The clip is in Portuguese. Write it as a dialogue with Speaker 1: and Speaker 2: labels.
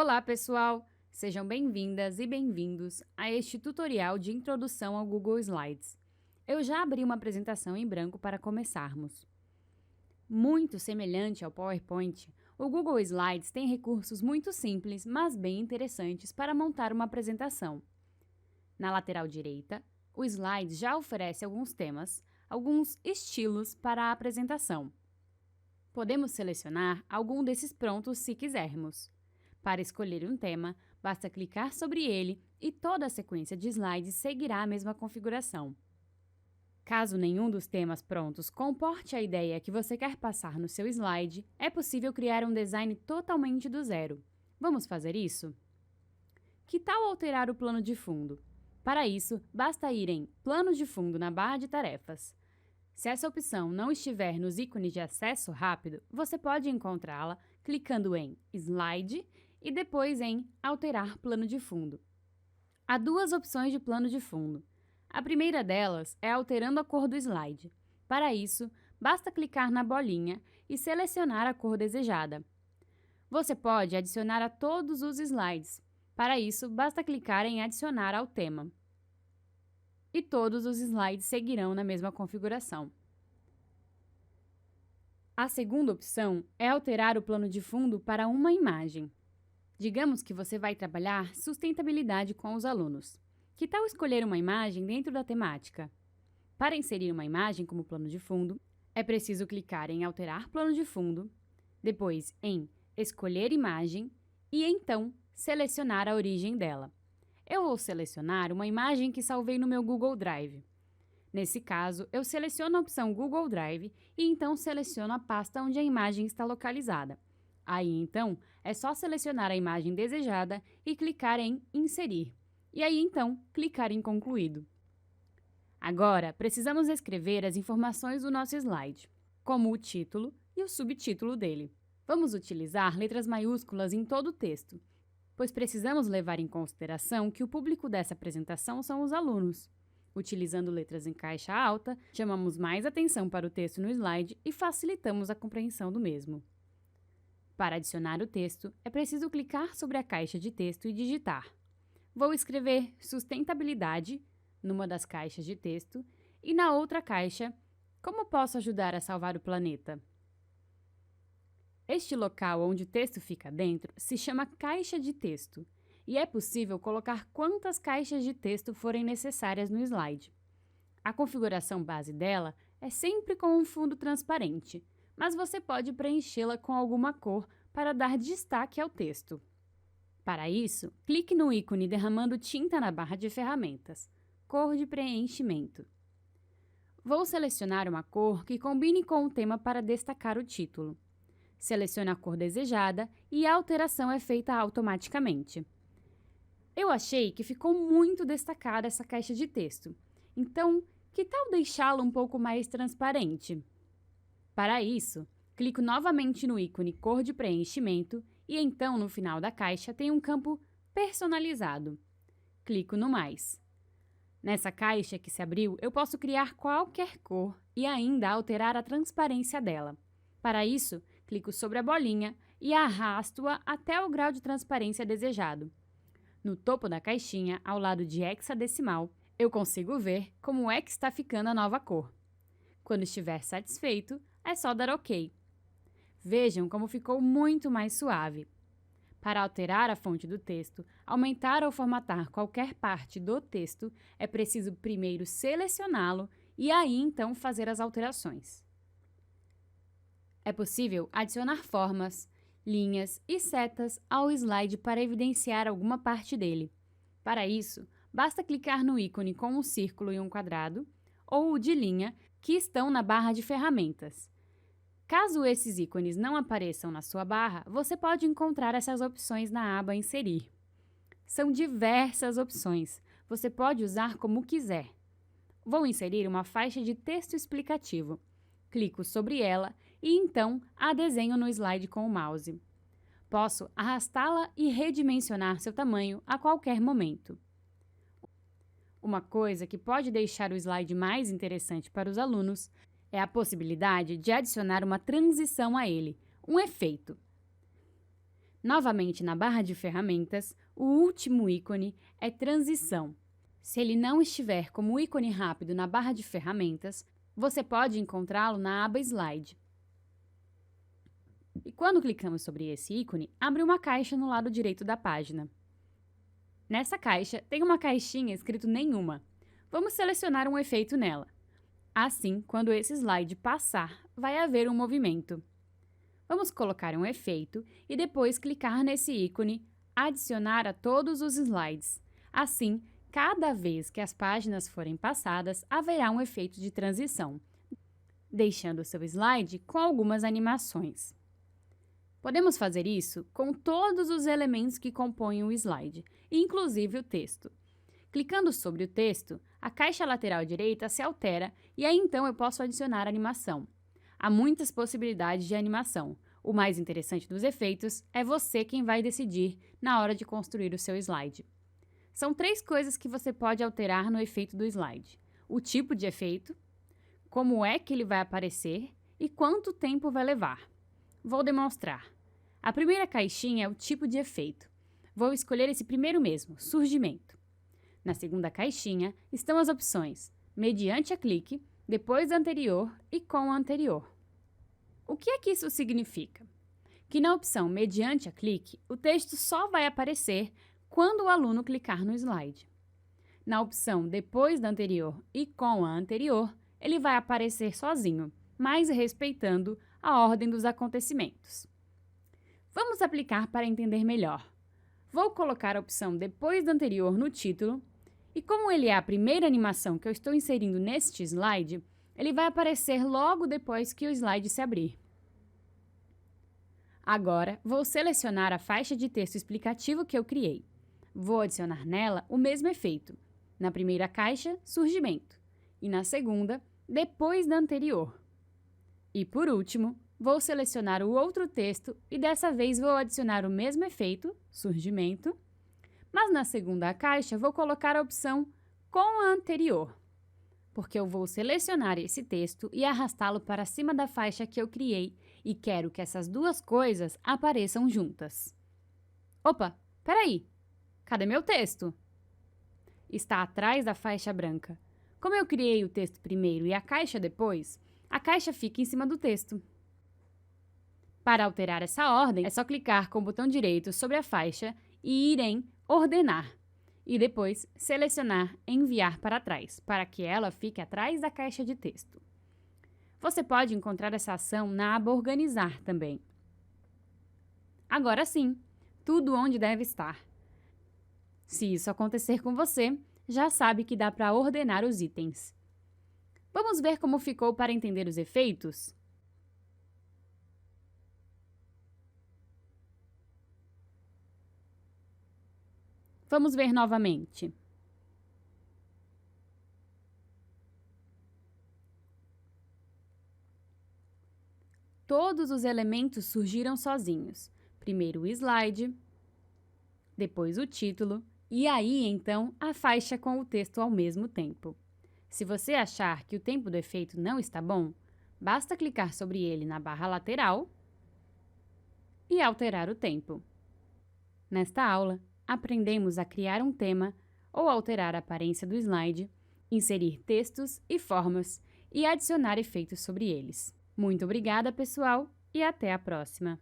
Speaker 1: Olá, pessoal! Sejam bem-vindas e bem-vindos a este tutorial de introdução ao Google Slides. Eu já abri uma apresentação em branco para começarmos. Muito semelhante ao PowerPoint, o Google Slides tem recursos muito simples, mas bem interessantes para montar uma apresentação. Na lateral direita, o Slides já oferece alguns temas, alguns estilos para a apresentação. Podemos selecionar algum desses prontos se quisermos. Para escolher um tema, basta clicar sobre ele e toda a sequência de slides seguirá a mesma configuração. Caso nenhum dos temas prontos comporte a ideia que você quer passar no seu slide, é possível criar um design totalmente do zero. Vamos fazer isso? Que tal alterar o plano de fundo? Para isso, basta ir em Plano de fundo na barra de tarefas. Se essa opção não estiver nos ícones de acesso rápido, você pode encontrá-la clicando em Slide e depois em Alterar plano de fundo. Há duas opções de plano de fundo. A primeira delas é alterando a cor do slide. Para isso, basta clicar na bolinha e selecionar a cor desejada. Você pode adicionar a todos os slides. Para isso, basta clicar em Adicionar ao tema. E todos os slides seguirão na mesma configuração. A segunda opção é alterar o plano de fundo para uma imagem. Digamos que você vai trabalhar sustentabilidade com os alunos. Que tal escolher uma imagem dentro da temática? Para inserir uma imagem como plano de fundo, é preciso clicar em Alterar plano de fundo, depois em Escolher imagem e então selecionar a origem dela. Eu vou selecionar uma imagem que salvei no meu Google Drive. Nesse caso, eu seleciono a opção Google Drive e então seleciono a pasta onde a imagem está localizada. Aí, então, é só selecionar a imagem desejada e clicar em Inserir. E aí, então, clicar em Concluído. Agora, precisamos escrever as informações do nosso slide, como o título e o subtítulo dele. Vamos utilizar letras maiúsculas em todo o texto, pois precisamos levar em consideração que o público dessa apresentação são os alunos. Utilizando letras em caixa alta, chamamos mais atenção para o texto no slide e facilitamos a compreensão do mesmo. Para adicionar o texto, é preciso clicar sobre a caixa de texto e digitar. Vou escrever sustentabilidade numa das caixas de texto e na outra caixa, como posso ajudar a salvar o planeta? Este local onde o texto fica dentro se chama caixa de texto e é possível colocar quantas caixas de texto forem necessárias no slide. A configuração base dela é sempre com um fundo transparente, mas você pode preenchê-la com alguma cor para dar destaque ao texto. Para isso, clique no ícone derramando tinta na barra de ferramentas, Cor de preenchimento. Vou selecionar uma cor que combine com o tema para destacar o título. Selecione a cor desejada e a alteração é feita automaticamente. Eu achei que ficou muito destacada essa caixa de texto, então, que tal deixá-la um pouco mais transparente? Para isso, clico novamente no ícone Cor de preenchimento e então, no final da caixa, tem um campo Personalizado. Clico no Mais. Nessa caixa que se abriu, eu posso criar qualquer cor e ainda alterar a transparência dela. Para isso, clico sobre a bolinha e arrasto-a até o grau de transparência desejado. No topo da caixinha, ao lado de hexadecimal, eu consigo ver como é que está ficando a nova cor. Quando estiver satisfeito, é só dar OK. Vejam como ficou muito mais suave. Para alterar a fonte do texto, aumentar ou formatar qualquer parte do texto, é preciso primeiro selecioná-lo e aí então fazer as alterações. É possível adicionar formas, linhas e setas ao slide para evidenciar alguma parte dele. Para isso, basta clicar no ícone com um círculo e um quadrado, ou o de linha, que estão na barra de ferramentas. Caso esses ícones não apareçam na sua barra, você pode encontrar essas opções na aba Inserir. São diversas opções, você pode usar como quiser. Vou inserir uma faixa de texto explicativo. Clico sobre ela e então a desenho no slide com o mouse. Posso arrastá-la e redimensionar seu tamanho a qualquer momento. Uma coisa que pode deixar o slide mais interessante para os alunos é a possibilidade de adicionar uma transição a ele, um efeito. Novamente, na barra de ferramentas, o último ícone é transição. Se ele não estiver como ícone rápido na barra de ferramentas, você pode encontrá-lo na aba Slide. E quando clicamos sobre esse ícone, abre uma caixa no lado direito da página. Nessa caixa, tem uma caixinha escrito Nenhuma. Vamos selecionar um efeito nela. Assim, quando esse slide passar, vai haver um movimento. Vamos colocar um efeito e depois clicar nesse ícone Adicionar a todos os slides. Assim, cada vez que as páginas forem passadas, haverá um efeito de transição, deixando o seu slide com algumas animações. Podemos fazer isso com todos os elementos que compõem o slide, inclusive o texto. Clicando sobre o texto, a caixa lateral direita se altera e aí então eu posso adicionar animação. Há muitas possibilidades de animação. O mais interessante dos efeitos é você quem vai decidir na hora de construir o seu slide. São 3 coisas que você pode alterar no efeito do slide: o tipo de efeito, como é que ele vai aparecer e quanto tempo vai levar. Vou demonstrar. A primeira caixinha é o tipo de efeito. Vou escolher esse primeiro mesmo, surgimento. Na segunda caixinha estão as opções mediante a clique, depois da anterior e com a anterior. O que é que isso significa? Que na opção mediante a clique, o texto só vai aparecer quando o aluno clicar no slide. Na opção depois da anterior e com a anterior, ele vai aparecer sozinho, mas respeitando a ordem dos acontecimentos. Vamos aplicar para entender melhor. Vou colocar a opção depois da anterior no título, e como ele é a primeira animação que eu estou inserindo neste slide, ele vai aparecer logo depois que o slide se abrir. Agora, vou selecionar a faixa de texto explicativo que eu criei. Vou adicionar nela o mesmo efeito. Na primeira caixa, surgimento, e na segunda, depois da anterior. E por último, vou selecionar o outro texto e dessa vez vou adicionar o mesmo efeito, surgimento, mas na segunda caixa vou colocar a opção com a anterior, porque eu vou selecionar esse texto e arrastá-lo para cima da faixa que eu criei e quero que essas 2 coisas apareçam juntas. Opa, peraí! Cadê meu texto? Está atrás da faixa branca. Como eu criei o texto primeiro e a caixa depois, a caixa fica em cima do texto. Para alterar essa ordem, é só clicar com o botão direito sobre a faixa e ir em Ordenar, e depois selecionar Enviar para trás, para que ela fique atrás da caixa de texto. Você pode encontrar essa ação na aba Organizar também. Agora sim, tudo onde deve estar. Se isso acontecer com você, já sabe que dá para ordenar os itens. Vamos ver como ficou para entender os efeitos? Vamos ver novamente. Todos os elementos surgiram sozinhos. Primeiro o slide, depois o título e aí, então, a faixa com o texto ao mesmo tempo. Se você achar que o tempo do efeito não está bom, basta clicar sobre ele na barra lateral e alterar o tempo. Nesta aula, aprendemos a criar um tema ou alterar a aparência do slide, inserir textos e formas e adicionar efeitos sobre eles. Muito obrigada, pessoal, e até a próxima!